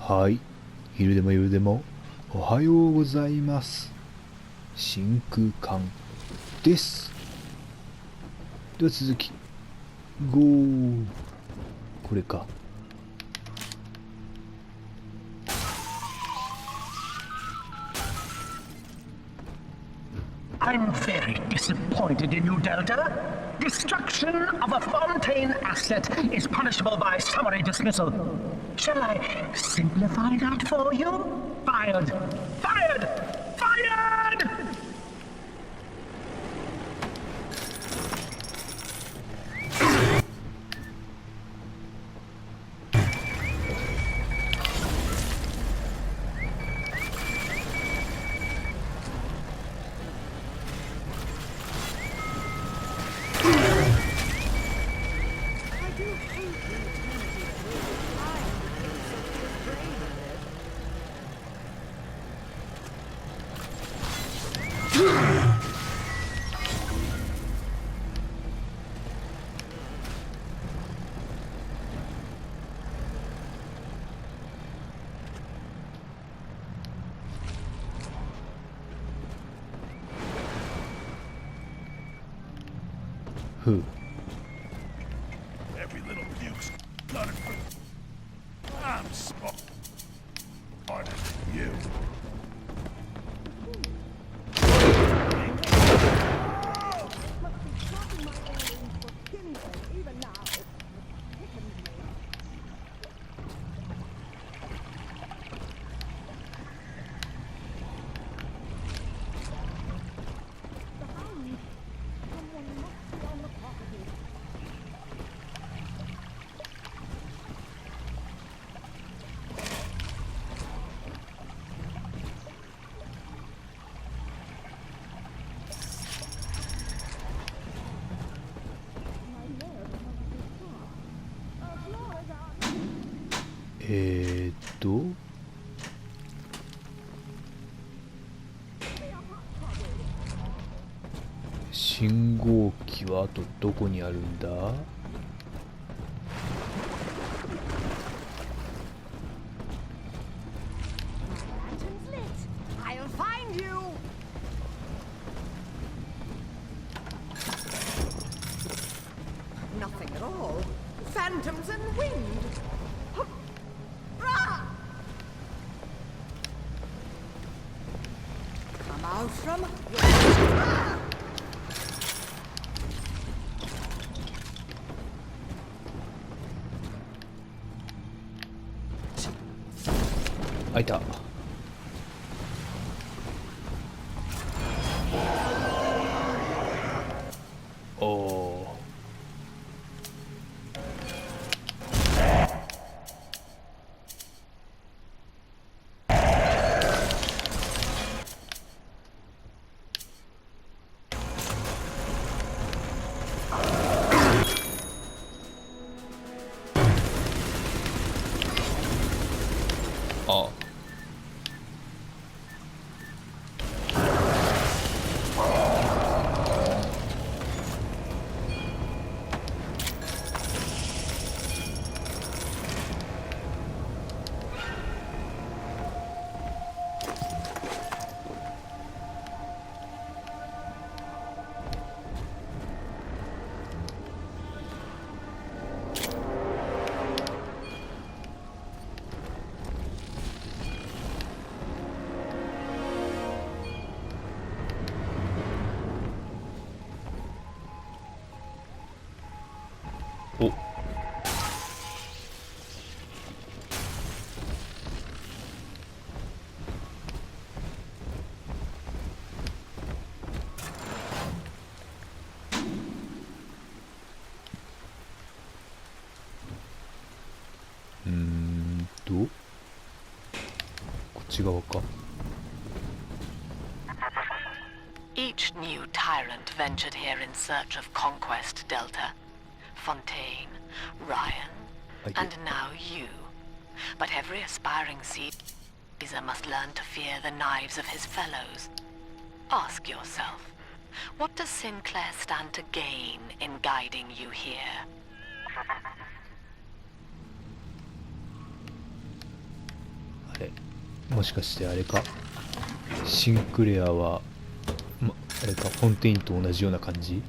はい、昼でも夜でもおはようございます。真空管です。では続き、ゴー。これか。I'm very disappointed in you, Delta. Destruction of a Fontaine asset is punishable by summary dismissal. Shall I simplify that for you? Fired! Fired! Fired! Who? Every little puke's done it for. I'm smarter than you.えーっと信号機はあとどこにあるんだ？Nothing at all. Phantoms and wind. Come out from.開いた。おお。あ。お。こっち側か。Each new tyrant ventured here in search of conquest, Delta. Fontaine, Ryan, and now you. But every aspiring Caesar must learn to fear the knives of his fellows. Ask yourself, what does Sinclair stand to gain in guiding you here? あれもしかしてあれか、シンクレアは、あれか、フォンテインと同じような感じ。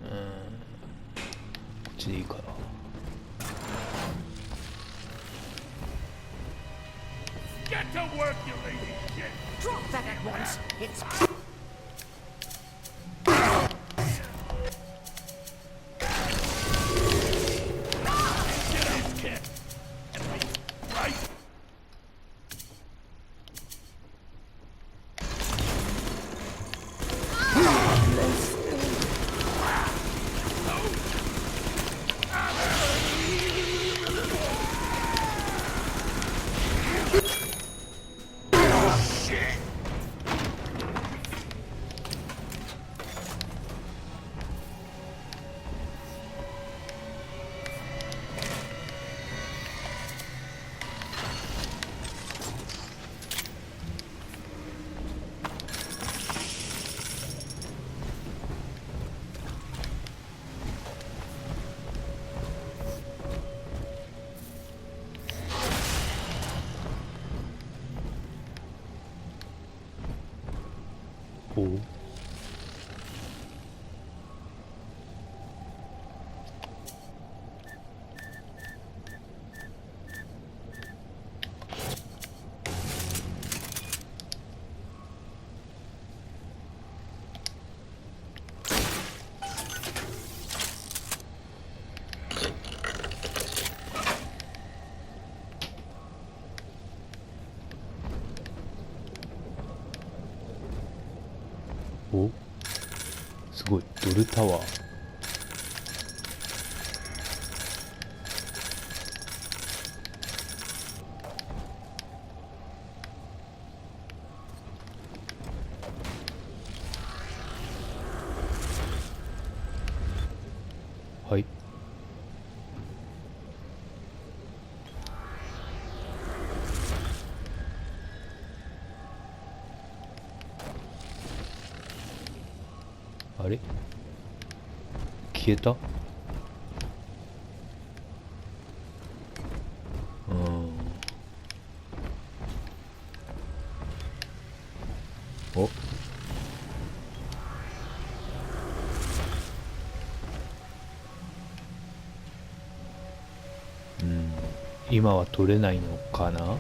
こっちでいいかな。Get to work, you lazy shit! Drop that at once. It's Get his kid! Right? Shit! おう。お、すごい、ドルタワー。はい。あれ、消えた。お、今は取れないのかな。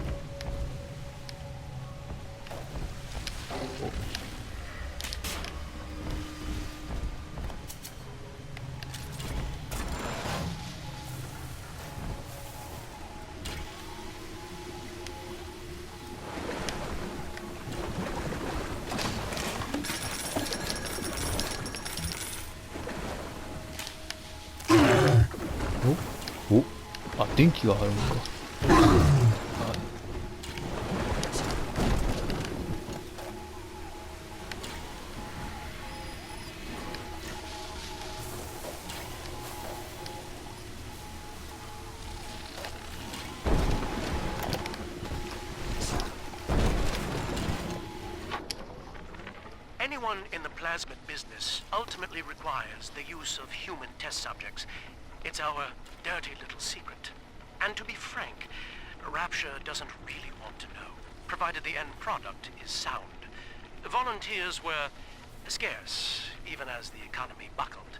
お、あ、電気があるのか。Anyone in the plasmid business ultimately requires the use of human test subjects. It's our dirty little secret. And to be frank, Rapture doesn't really want to know, provided the end product is sound. Volunteers were scarce, even as the economy buckled.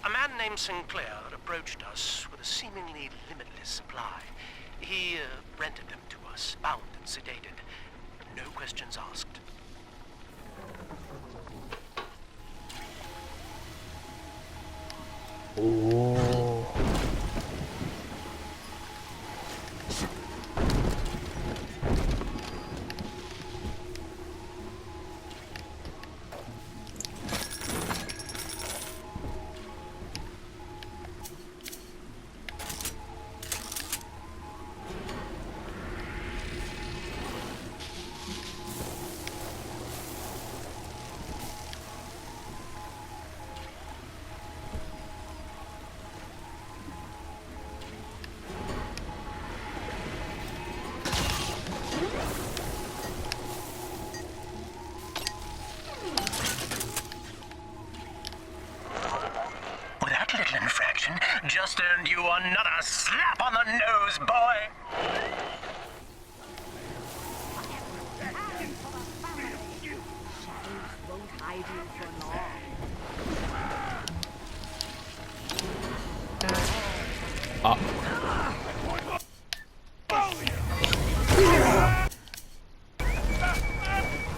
A man named Sinclair approached us with a seemingly limitless supply. He rented them to us, bound and sedated. No questions asked. おお。just earned you another slap on the nose, boy. Won't hide you for long.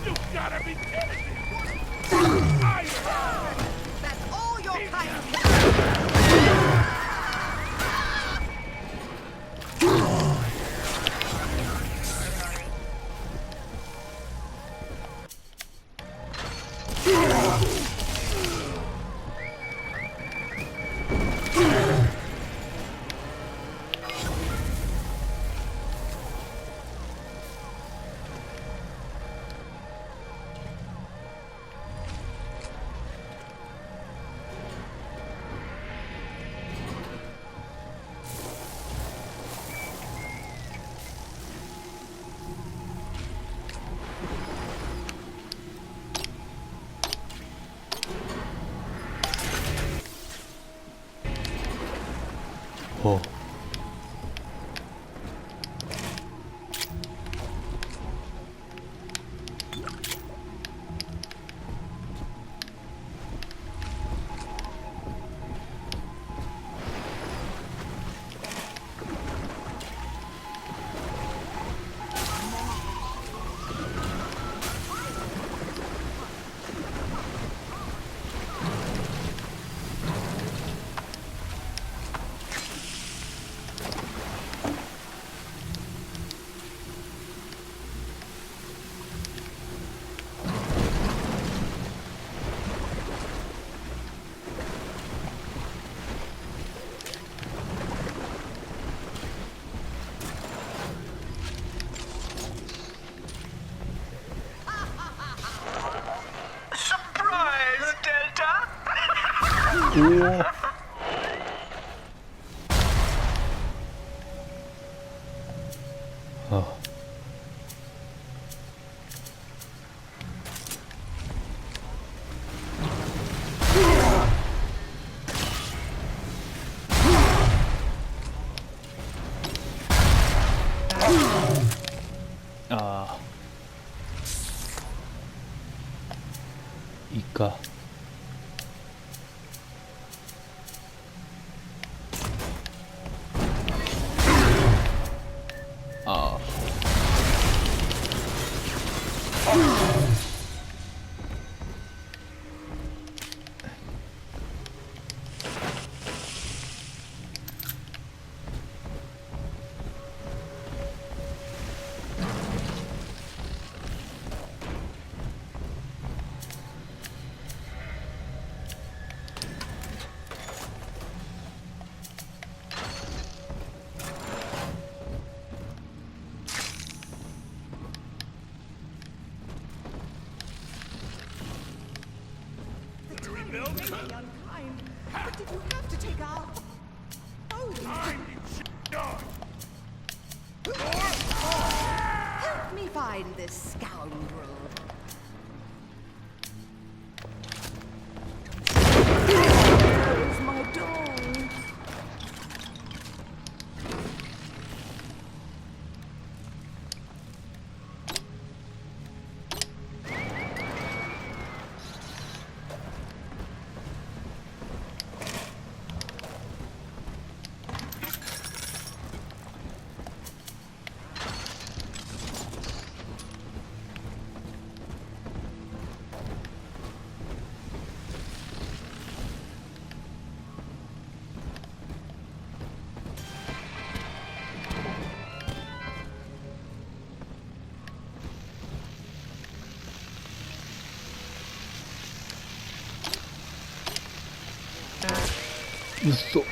You gotta be kidding me! That's all your kind can. Oh. Surprise, Delta! Oh. Oh. 아, 이까. 아. The time may be unkind, but did you have to take our... Oh, help me find this scoundrel. There's my dawn. 웃어.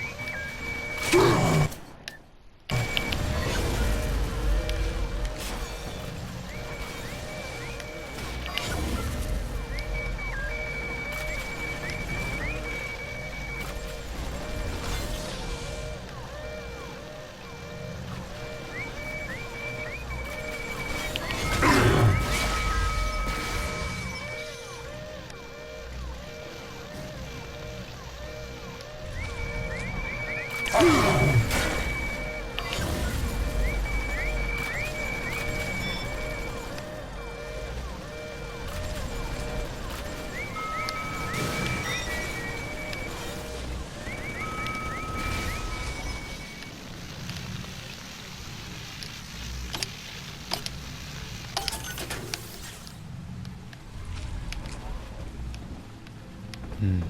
うん。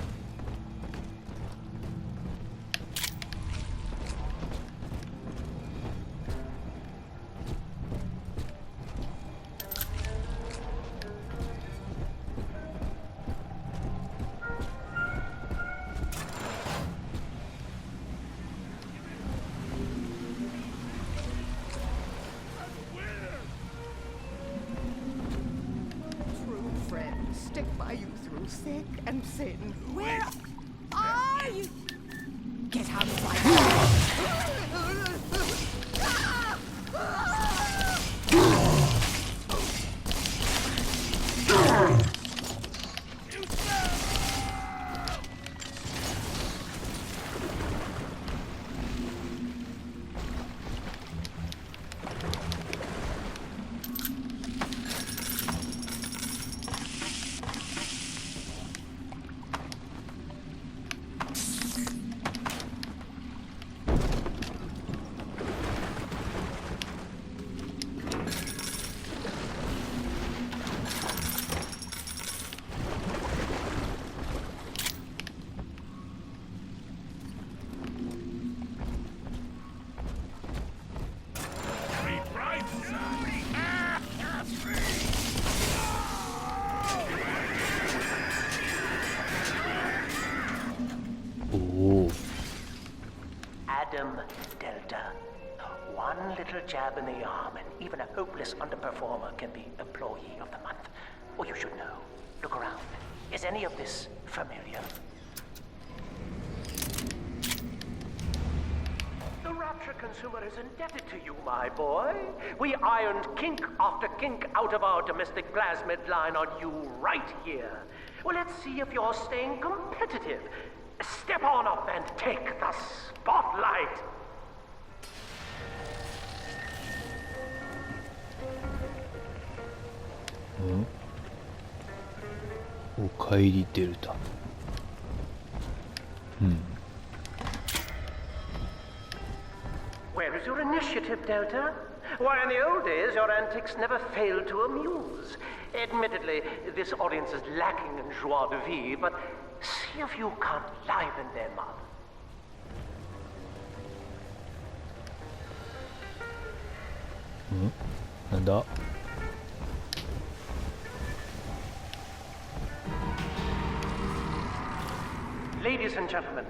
True friends stick by you through thick and thin. Where are you? Get out of my Adam Delta. One little jab in the arm, and even a hopeless underperformer can be Employee of the Month. Or you should know. Look around. Is any of this familiar? The Rapture consumer is indebted to you, my boy. We ironed kink after kink out of our domestic plasmid line on you right here. Well, let's see if you're staying competitive. Step on up and take the spotlight. Hmm? おかえりデルタ。Where is your initiative, Delta? Why, in the old days, your antics never failed to amuse. Admittedly, this audience is lacking in joie de vivre, but see if you can't liven them up. Nanda? Ladies and gentlemen,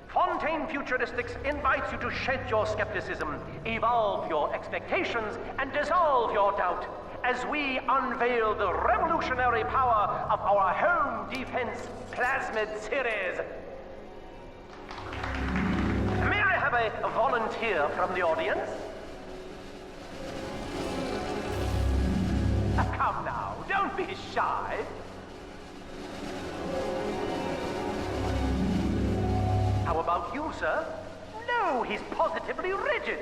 Fontaine Futuristics invites you to shed your skepticism, evolve your expectations, and dissolve your doubt as we unveil the revolutionary power of our home defense plasmid series. May I have a volunteer from the audience? Come now, don't be shy. How about you, sir? No, he's positively rigid.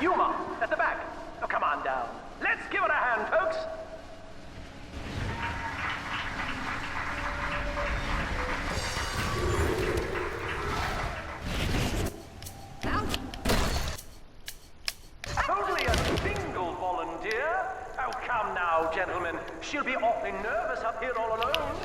Yuma, at the back. Oh, come on down. Let's give it a hand, folks. Only a single volunteer? Oh, come now, gentlemen. She'll be awfully nervous up here all alone.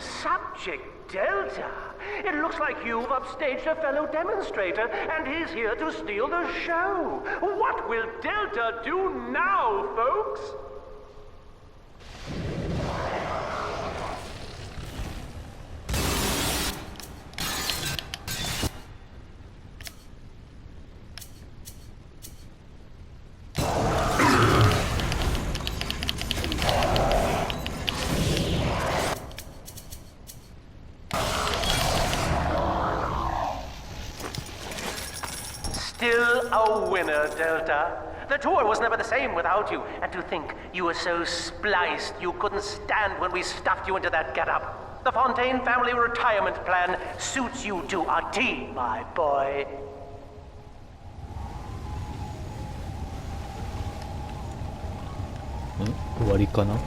Subject Delta. It looks like you've upstaged a fellow demonstrator, and he's here to steal the show. What will Delta do now, folks? Still a winner, Delta. The tour was never the same without you. And to think you were so spliced you couldn't stand when we stuffed you into that getup. The Fontaine family retirement plan suits you to a T, my boy. Hmm? 終わりかな?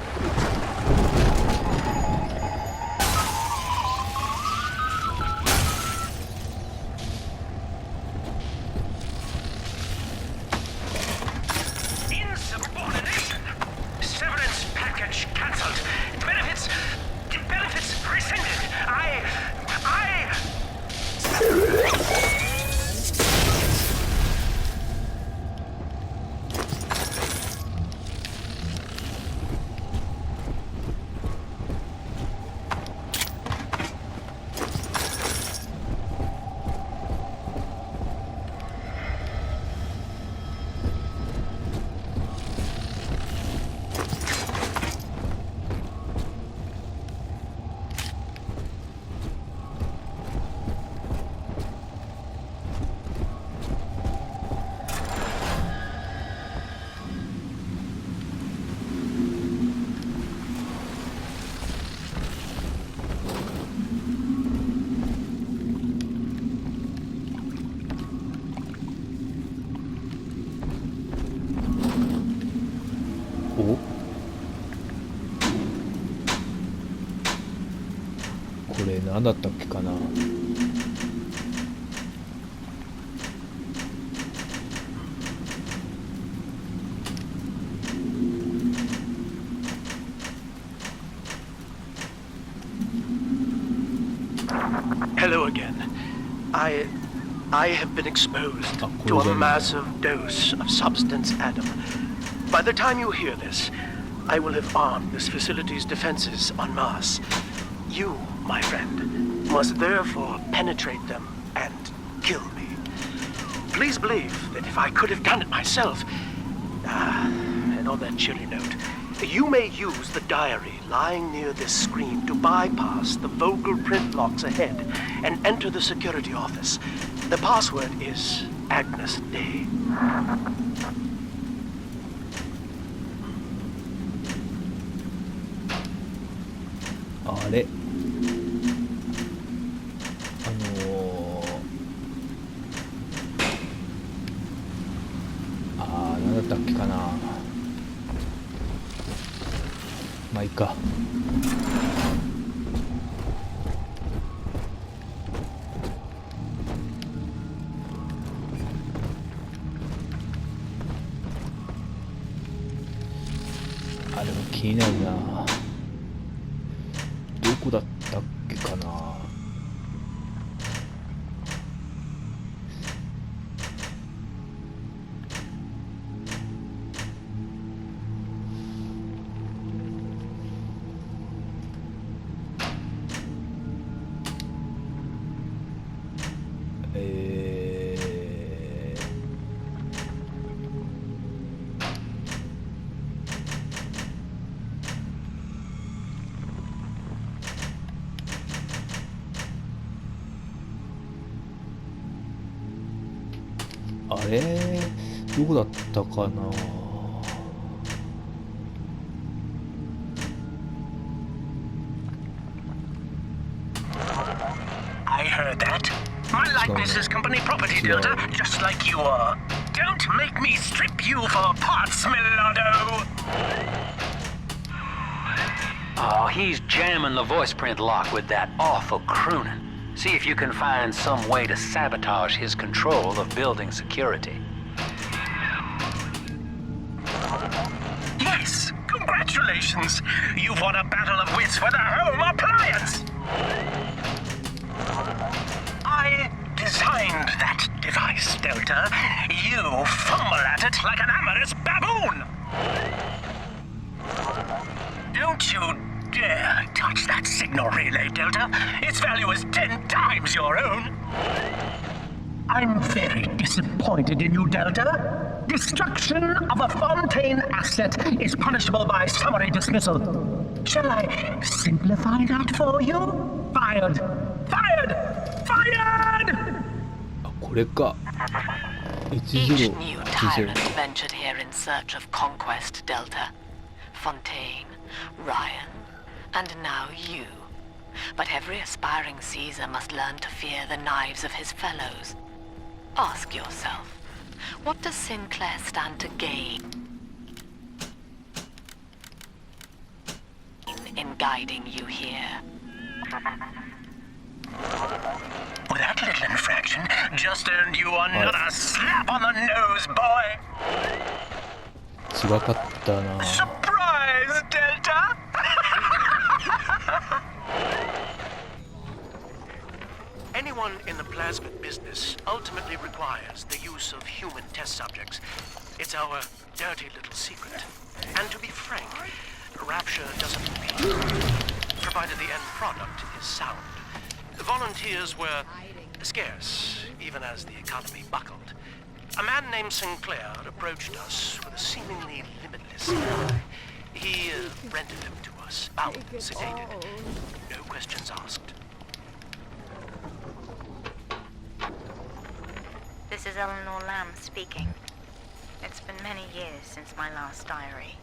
お? これ何だったっけかな? Hello again. I have been exposed to a massive dose of substance Adam. By the time you hear this, I will have armed this facility's defenses en masse. You, my friend, must therefore penetrate them and kill me. Please believe that if I could have done it myself... and on that cheery note, you may use the diary lying near this screen to bypass the vocal print locks ahead and enter the security office. The password is Agnes Day. あれ何だったっけかな。まあいいか。あ、でも気になるな。どこだったっけかな。あれどこだったかな。I heard that. My likeness is company property, Delta, just like you are. Don't make me strip you for parts, Millardo. Oh, he's jamming the voice print lock with that awful crooning. See if you can find some way to sabotage his control of building security. Yes, congratulations. You've won a battle of wits with a home appliance. it like an amorous baboon! Don't you dare touch that signal relay, Delta. Its value is 10 times your own. I'm very disappointed in you, Delta. Destruction of a Fontaine asset is punishable by summary dismissal. Shall I simplify that for you? Fired! Fired! Fired! あ、これか。Each new 10 tyrant ventured here in search of conquest, Delta. Fontaine, Ryan, and now you. But every aspiring Caesar must learn to fear the knives of his fellows. Ask yourself, what does Sinclair stand to gain in guiding you here? That little infraction just earned you another slap on the nose, boy. 違かったな。 Surprise, Delta! Anyone in the plasmid business ultimately requires the use of human test subjects. It's our dirty little secret. And to be frank, Rapture doesn't compete, provided the end product is sound. The volunteers were scarce, even as the economy buckled. A man named Sinclair approached us with a seemingly limitless supply. He rented them to us, bound, sedated, no questions asked. This is Eleanor Lamb speaking. It's been many years since my last diary.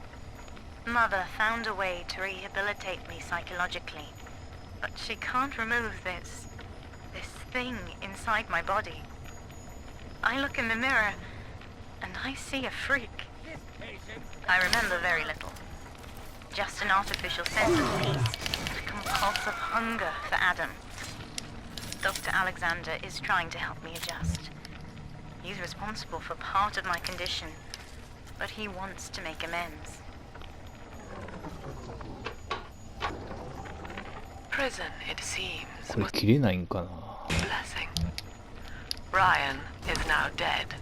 Mother found a way to rehabilitate me psychologically, but she can't remove this thing inside my body. I look in the mirror, and I see a freak. I remember very little. Just an artificial sense of peace, a compulsive hunger for Adam. Dr. Alexander is trying to help me adjust. He's responsible for part of my condition, but he wants to make amends. Prison, it seems, これ was 切れないんかな。 a blessing. Ryan is now dead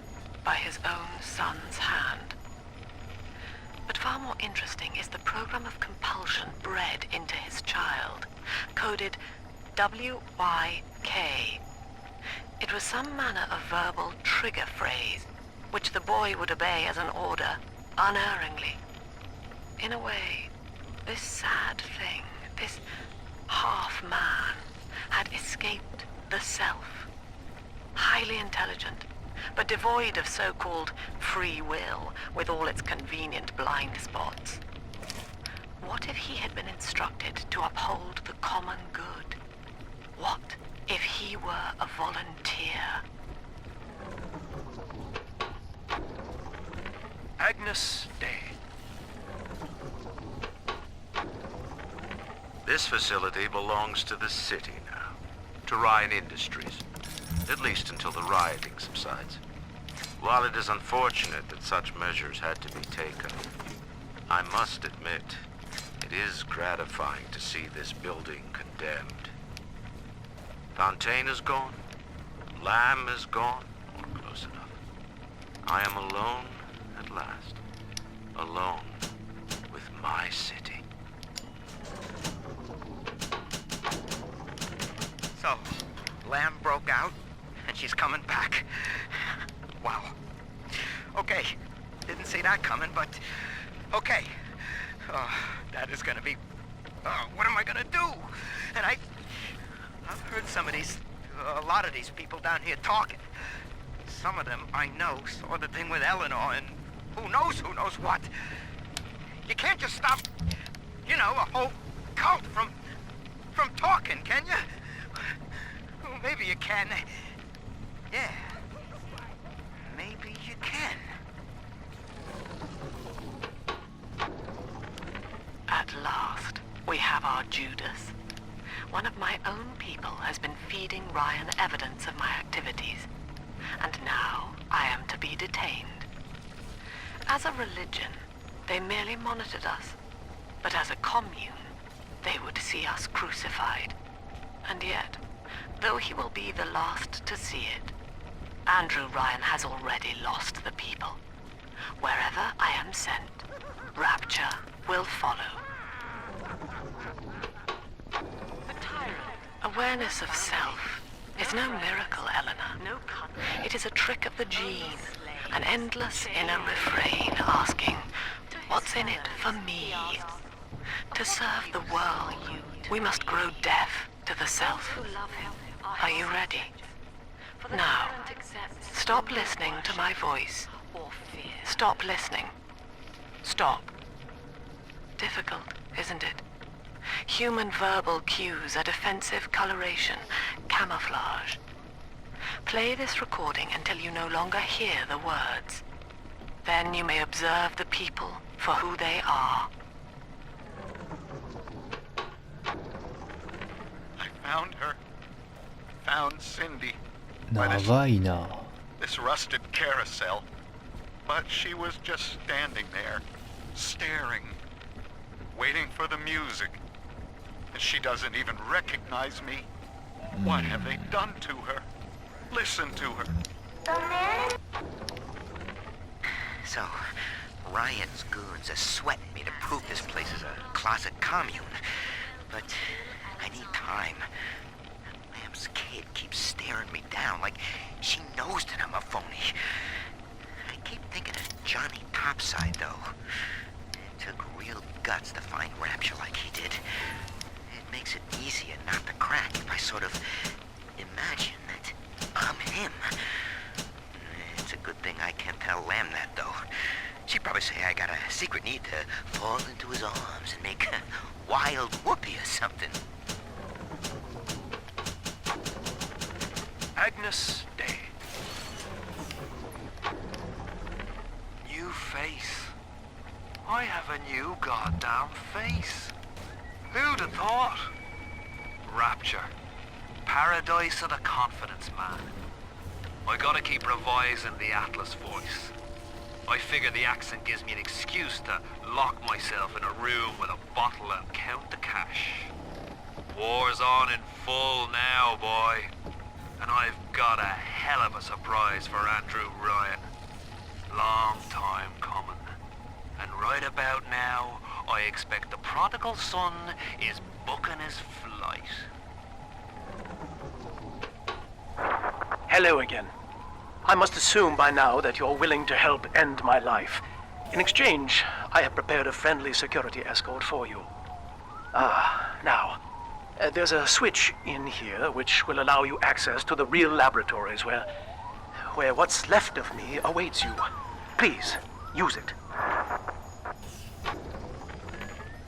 by his own son's hand. But far more interesting is the program of compulsion bred into his child, coded WYK. It was some manner of verbal trigger phrase, which the boy would obey as an order, unerringly. In a way, this sad thing, this half-man, had escaped the self. Highly intelligent, but devoid of so-called free will, with all its convenient blind spots. What if he had been instructed to uphold the common good? What if he were a volunteer? Agnes Day. This facility belongs to the city now, to Ryan Industries, at least until the rioting subsides. While it is unfortunate that such measures had to be taken, I must admit, it is gratifying to see this building condemned. Fontaine is gone, Lamb is gone, or close enough. I am alone at last, alone with my city. So, Lamb broke out, and she's coming back. Wow. Okay, didn't see that coming, but okay. That is gonna be... what am I gonna do? And I've heard a lot of these people down here talking. Some of them I know saw the thing with Eleanor, and who knows what. You can't just stop, a whole cult from talking, can you? Well, maybe you can. Yeah. Maybe you can. At last, we have our Judas. One of my own people has been feeding Ryan evidence of my activities, and now I am to be detained. As a religion, they merely monitored us, but as a commune, they would see us crucified. And yet, though he will be the last to see it, Andrew Ryan has already lost the people. Wherever I am sent, rapture will follow. Awareness of self is no miracle, Eleanor. It is a trick of the gene, an endless inner refrain asking, what's in it for me? To serve the world, we must grow deaf to the self. Are you ready? Now, stop listening to my voice. Stop listening. Stop. Difficult, isn't it? Human verbal cues are defensive coloration, camouflage. Play this recording until you no longer hear the words. Then you may observe the people for who they are. I found her. Found Cindy. 長いな。 This rusted carousel. But she was just standing there, staring, waiting for the music. And she doesn't even recognize me. What have they done to her? Listen to her. So, Ryan's goons are sweating me to prove this place is a closet commune. But I need time. Lamb's kid keeps staring me down like she knows that I'm a phony. I keep thinking of Johnny Topside, though. It took real guts to find Rapture like he did. It makes it easier not to crack if I sort of imagine that I'm him. It's a good thing I can't tell Lamb that, though. She'd probably say I got a secret need to fall into his arms and make a wild whoopee or something. Agnes Day. New face. I have a new goddamn face. Who'd have thought? Rapture. Paradise of the confidence man. I gotta keep revising the Atlas voice. I figure the accent gives me an excuse to lock myself in a room with a bottle and count the cash. War's on in full now, boy. And I've got a hell of a surprise for Andrew Ryan. Long time coming. And right about now, I expect the prodigal son is booking his flight. Hello again. I must assume by now that you're willing to help end my life. In exchange, I have prepared a friendly security escort for you. Now, there's a switch in here which will allow you access to the real laboratories where what's left of me awaits you. Please, use it.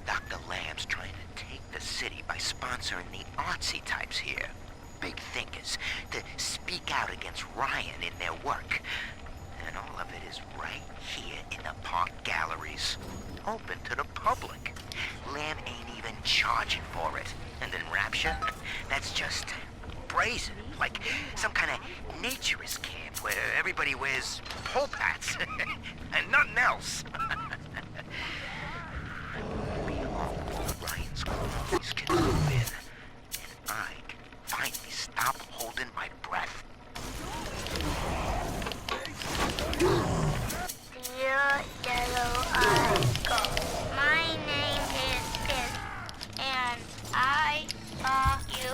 Dr. Lamb's trying to take the city by sponsoring the artsy types here. Big thinkers, to speak out against Ryan in their work. And all of it is right here in the park galleries. Open to the public. Lamb ain't even charging for it. And then Rapture? That's just brazen. Like some kind of naturist camp where everybody wears pole hats. And nothing else. Ryan's clothes can move in. And I can finally stop holding my breath. Dear Yellow-Eyed Ghost, my name is Finn, and I saw you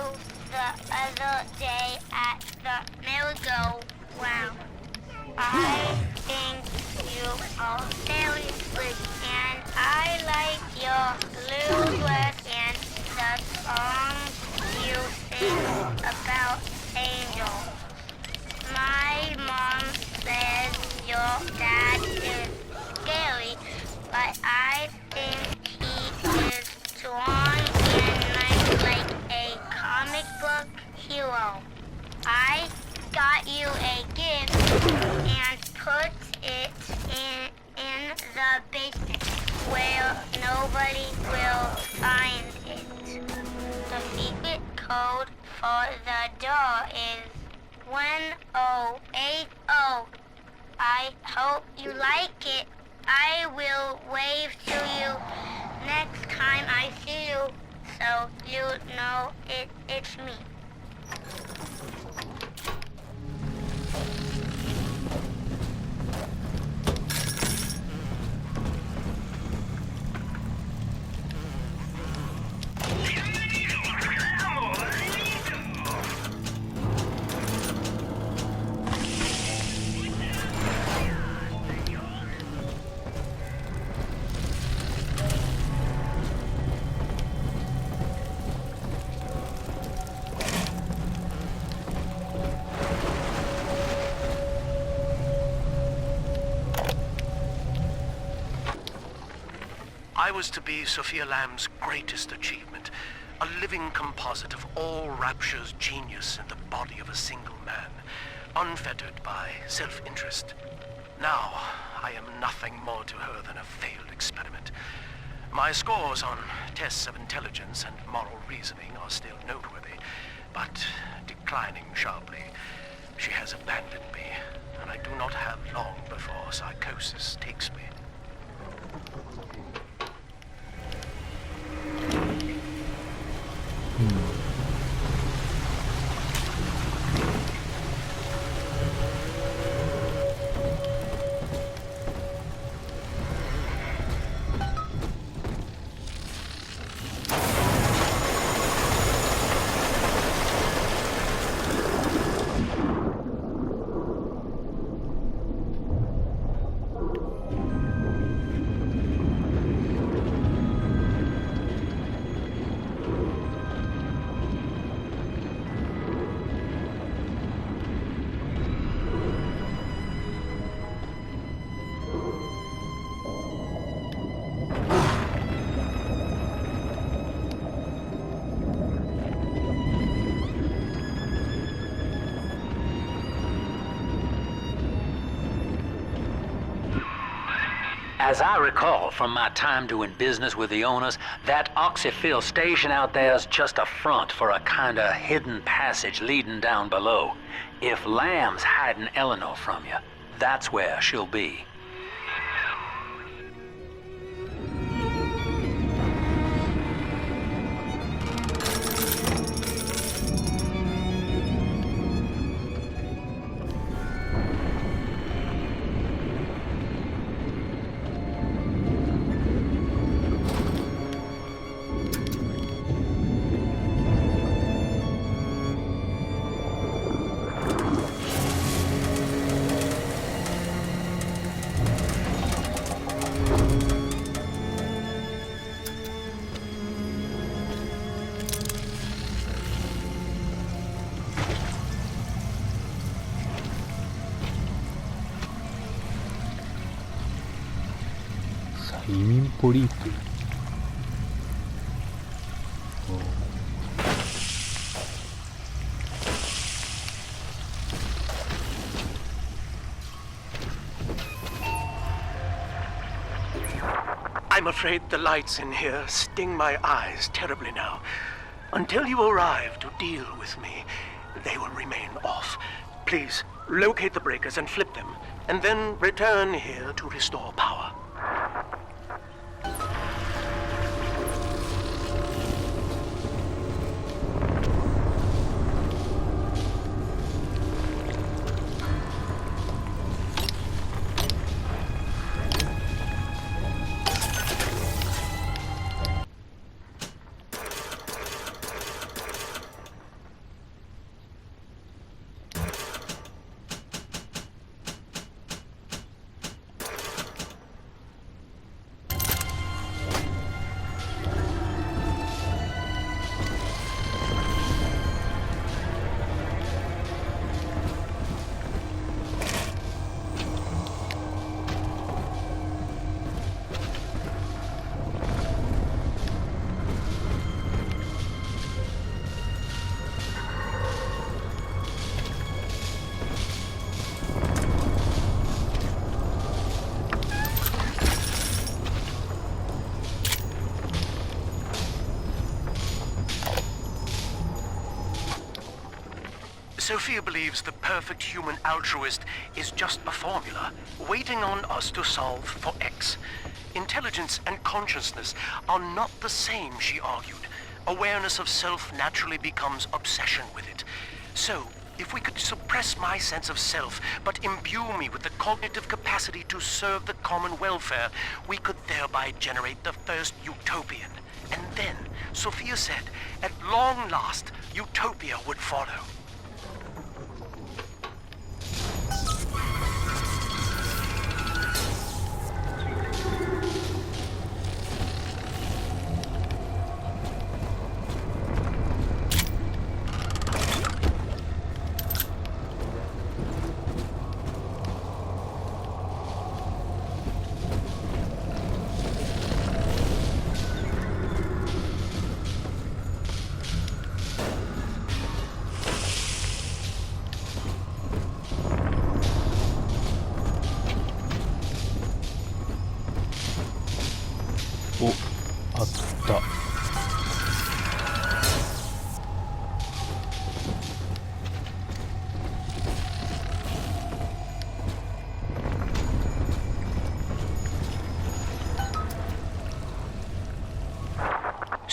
the other day at the merry-go-round. I think you are very sweet, and I like your blue dress and the song you sing about angels. My mom says your dad is scary, but I think he is strong and nice like a comic book hero. I got you a gift and put it in the basement where nobody will find it. The secret code for the door is 1080. I hope you like it. I will wave to you next time I see you, so you know it's me. I was to be Sophia Lamb's greatest achievement, a living composite of all Rapture's genius in the body of a single man, unfettered by self-interest. Now, I am nothing more to her than a failed experiment. My scores on tests of intelligence and moral reasoning are still noteworthy, but declining sharply. She has abandoned me, and I do not have long before psychosis takes me. As I recall from my time doing business with the owners, that oxyfill station out there's just a front for a kinda hidden passage leading down below. If Lamb's hiding Eleanor from you, that's where she'll be.催眠ポリープ。I'm afraid the lights in here sting my eyes terribly now. Until you arrive to deal with me, they will remain off. Please, locate the breakers and flip them, and then return here to restore power. Sophia believes the perfect human altruist is just a formula, waiting on us to solve for X. Intelligence and consciousness are not the same, she argued. Awareness of self naturally becomes obsession with it. So, if we could suppress my sense of self, but imbue me with the cognitive capacity to serve the common welfare, we could thereby generate the first utopian. And then, Sophia said, at long last, utopia would follow.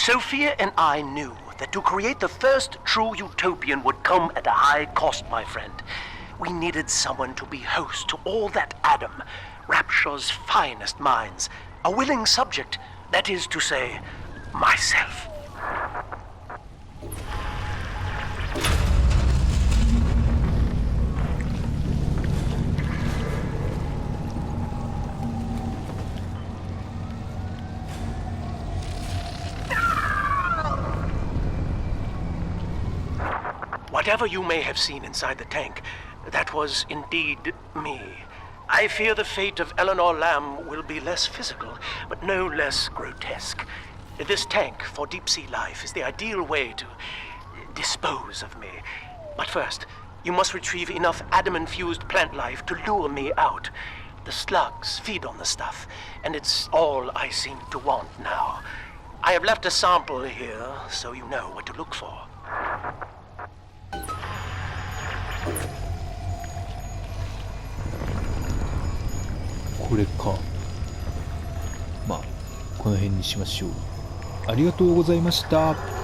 Sophia and I knew that to create the first true utopian would come at a high cost, my friend. We needed someone to be host to all that Adam, Rapture's finest minds. A willing subject, that is to say, myself. Whatever you may have seen inside the tank, that was indeed me. I fear the fate of Eleanor Lamb will be less physical, but no less grotesque. This tank for deep-sea life is the ideal way to dispose of me. But first, you must retrieve enough Adam-infused plant life to lure me out. The slugs feed on the stuff, and it's all I seem to want now. I have left a sample here, so you know what to look for. これか。まあこの辺にしましょう。ありがとうございました。